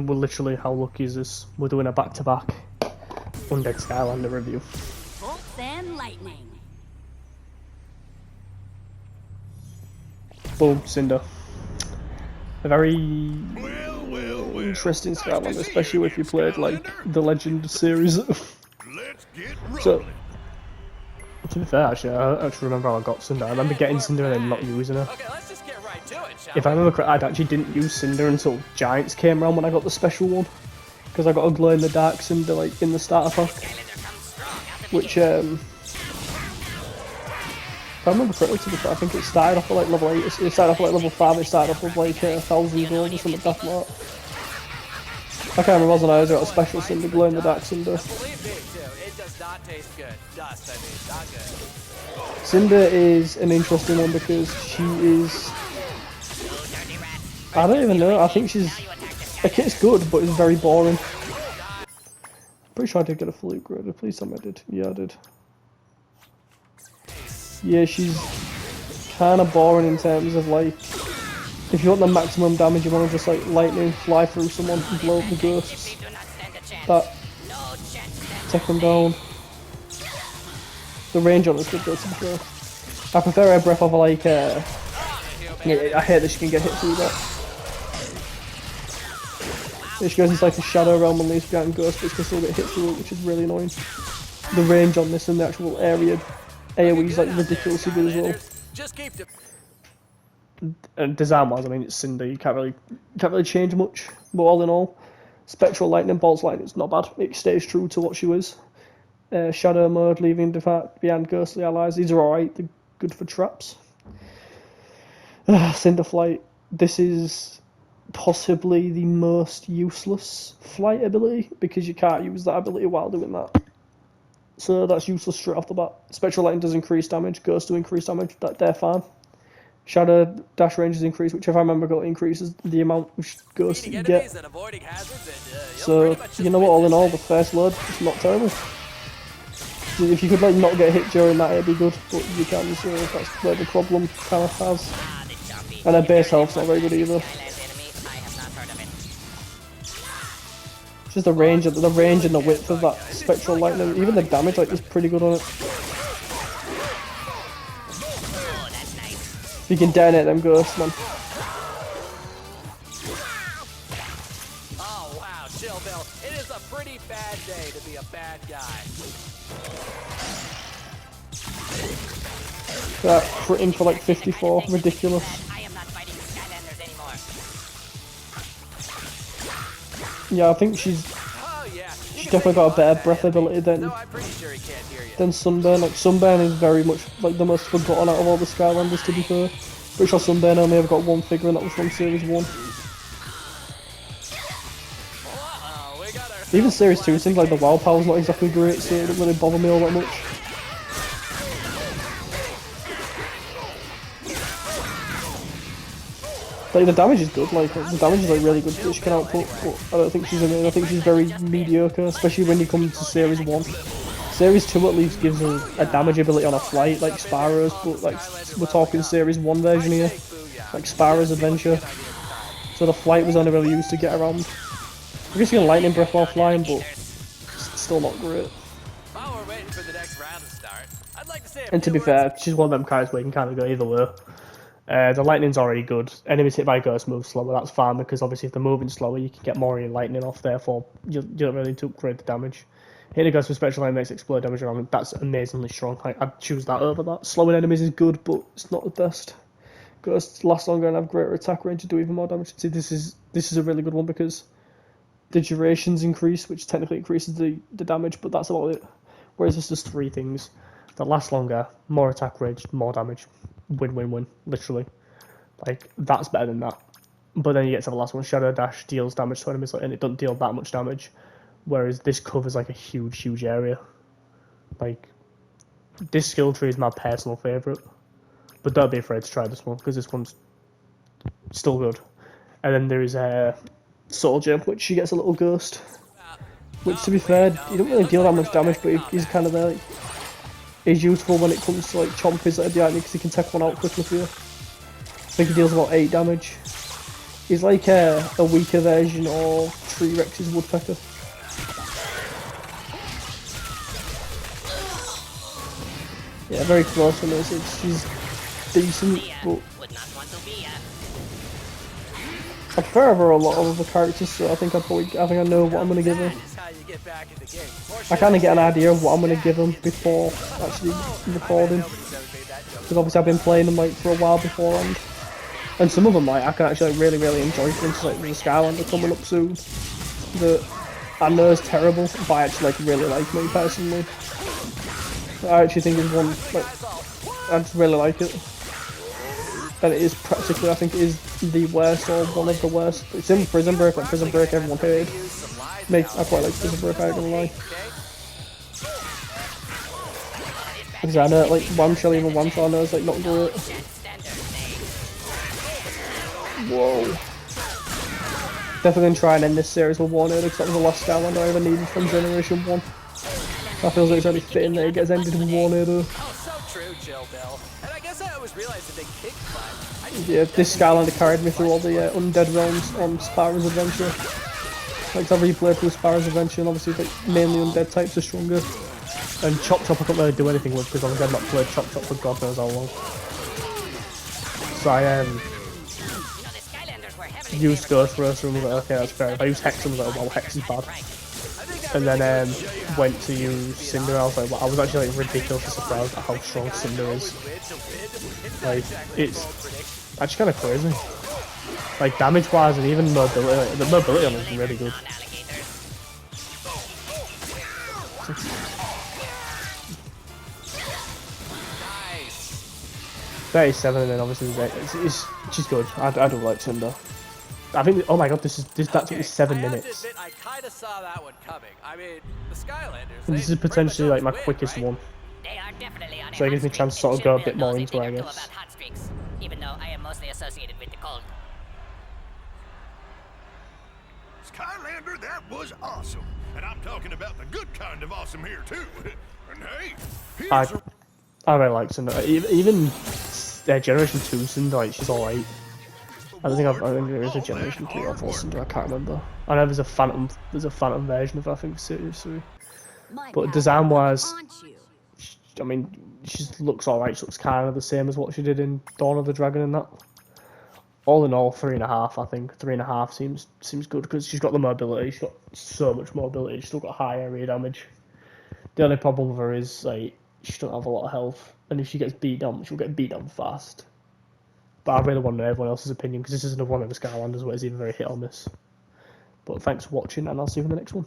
we're literally, how lucky is this? We're doing a back-to-back Undead Skylander review. Bolts and lightning. Boom, Cynder. A very interesting Skylander, especially if you played like the Legend series. So, to be fair, actually, I actually remember how I got Cynder. I remember getting Cynder and then not using her. If I remember correctly, I actually didn't use Cynder until Giants came around when I got the special one. Because I got a glow in the dark Cynder like in the starter pack. Which, if I remember correctly, to be fair, I think it started off at like level 8, it started off at like level 5, it started off with like 1,000 gold or something like that. I can't remember, wasn't I? I got a special Cynder, glow in the dark Cynder. Cynder is an interesting one because she is... I don't even know, I think she's... Her kit's good, but it's very boring. Pretty sure I did get a flute grader, please tell me I did. Yeah, I did. Yeah, she's kind of boring in terms of like, if you want the maximum damage, you want to just like lightning fly through someone and blow up the ghosts. That, take them down. The range on this good though, to be fair. I prefer her breath over like, yeah, I hate that she can get hit through that. Yeah, she goes into like a shadow realm and leaves behind ghosts, but she can still get hit through it, which is really annoying. The range on this and the actual area AoE is like ridiculously good as well. And design wise, I mean, it's Cynder, you can't really change much, but all in all, Spectral Lightning, Bolts Lightning, it's not bad. It stays true to what she was. Shadow mode, leaving behind ghostly allies, these are alright, they're good for traps. Cynder Flight, this is possibly the most useless flight ability, because you can't use that ability while doing that. So that's useless straight off the bat. Spectral Lightning does increase damage, Ghost do increase damage, they're fine. Shadow dash range is increased, which if I remember correctly increases the amount of Ghost that you get. So, you know what, all in all, the first load is not terrible. If you could like not get hit during that, it'd be good, but you can, so that's where the problem kind of has. And her base health's not very good either. Just the range and the width of that Spectral Lightning, even the damage like is pretty good on it. You can detonate them ghosts, man. Oh wow, chill, Bill. It is a pretty bad day to be a bad guy. That critting for like 54, ridiculous. I am not fighting Skylanders anymore. Yeah, I think she's definitely got a better breath ability than Sunburn. Like Sunburn is very much like the most forgotten out of all the Skylanders, to be fair. Pretty sure Sunburn only ever got one figure and that was from Series 1. Even Series 2 seems like the WoW power's not exactly great, so it doesn't really bother me all that much. Like the damage is good, like the damage is like really good that she can output, but I don't think she's I think she's very mediocre, especially when you come to Series 1. Series 2 at least gives her a damage ability on a flight, like Spyro's, but like we're talking Series 1 version here, like Spyro's Adventure. So the flight was only really used to get around. I guess you can lightning breath while flying, but it's still not great. And to be fair, she's one of them guys where you can kind of go either way. The lightning's already good. Enemies hit by ghosts move slower, that's fine, because obviously if they're moving slower you can get more of your lightning off, therefore you don't really need to upgrade the damage. Hitting a ghost with Spectral Lightning makes explode damage around them, that's amazingly strong. I'd choose that over that. Slowing enemies is good, but it's not the best. Ghosts last longer and have greater attack range to do even more damage. See, this is a really good one because the durations increase, which technically increases the damage, but that's about it. Whereas this does three things that last longer, more attack range, more damage. Win, win, win, literally. Like, that's better than that. But then you get to the last one, Shadow Dash deals damage to enemies, and it doesn't deal that much damage. Whereas this covers like a huge, huge area. Like, this skill tree is my personal favourite. But don't be afraid to try this one, because this one's still good. And then there is a Soldier, which she gets a little ghost. Which, to be fair, he doesn't really deal that much damage, but he's kind of there. Like, he's useful when it comes to like chompies that are behind you, because he can take one out quickly for you. I think he deals about 8 damage. He's like a weaker version of Tree Rex's woodpecker. Yeah, very close on this. She's decent, but I prefer her a lot of other characters, so I think I know what I'm gonna give her. I kind of get an idea of what I'm gonna give them before actually recording, because obviously I've been playing them like for a while beforehand, and some of them like I can actually like, really enjoy. For instance, like the Skylander coming up soon, that I know is terrible, but I actually like really like me personally. I actually think it's one like I just really like it. And it is practically, I think it is the worst or one of the worst. It's in Prison Break, like Prison Break everyone hated. Me, I quite like Prison Break, I ain't gonna lie. Because I know, like, one shell even one shell I know is like not great. Whoa. Definitely gonna try and end this series with one because that was the last Skylander I ever needed from Generation 1. I feel like it's only fitting that it gets ended with one Oh, so true, Jill Bill. And I guess I always realized that they kick butt. Yeah, this Skylander carried me through all the undead realms on Spyro's Adventure. Like, I replayed through Spyro's Adventure, and obviously, like, mainly undead types are stronger. And Chop Chop I couldn't really do anything with, because obviously I've not played Chop Chop for God knows how long. So I used Ghost Roaster and was like, okay, that's fair. If I used Hex and was like, well, Hex is bad. And then went to use Cynder, and I was like, well, I was actually like ridiculously surprised at how strong Cynder is. Like, it's actually kind of crazy. Like, damage wise and even mobility, like, the mobility on it is really good. 37 and then obviously she's good. I do like Cynder. I think, oh my god, that took me 7 minutes. I kind of saw that one coming. I mean, the Skylanders. And this is potentially like my quickest one. So it gives me a chance to sort of go a bit more into it, I guess. Even though I am mostly associated with the cold. Skylander, that was awesome. And I'm talking about the good kind of awesome here too. And hey, I really like Cynder. Even Generation 2 Cynder, like, she's alright. I think there is a Generation 2 or 4 Cynder, I can't remember. I know there's a Phantom version of her, I think, seriously. But design wise, I mean, she looks alright, she looks kind of the same as what she did in Dawn of the Dragon and that. All in all, 3.5, I think. 3.5 seems good, because she's got the mobility, she's got so much mobility, she's still got high area damage. The only problem with her is, like, she doesn't have a lot of health, and if she gets beat down, she'll get beat down fast. But I really want to know everyone else's opinion, because this isn't one of the Skylanders where it's even very hit or miss. But thanks for watching, and I'll see you in the next one.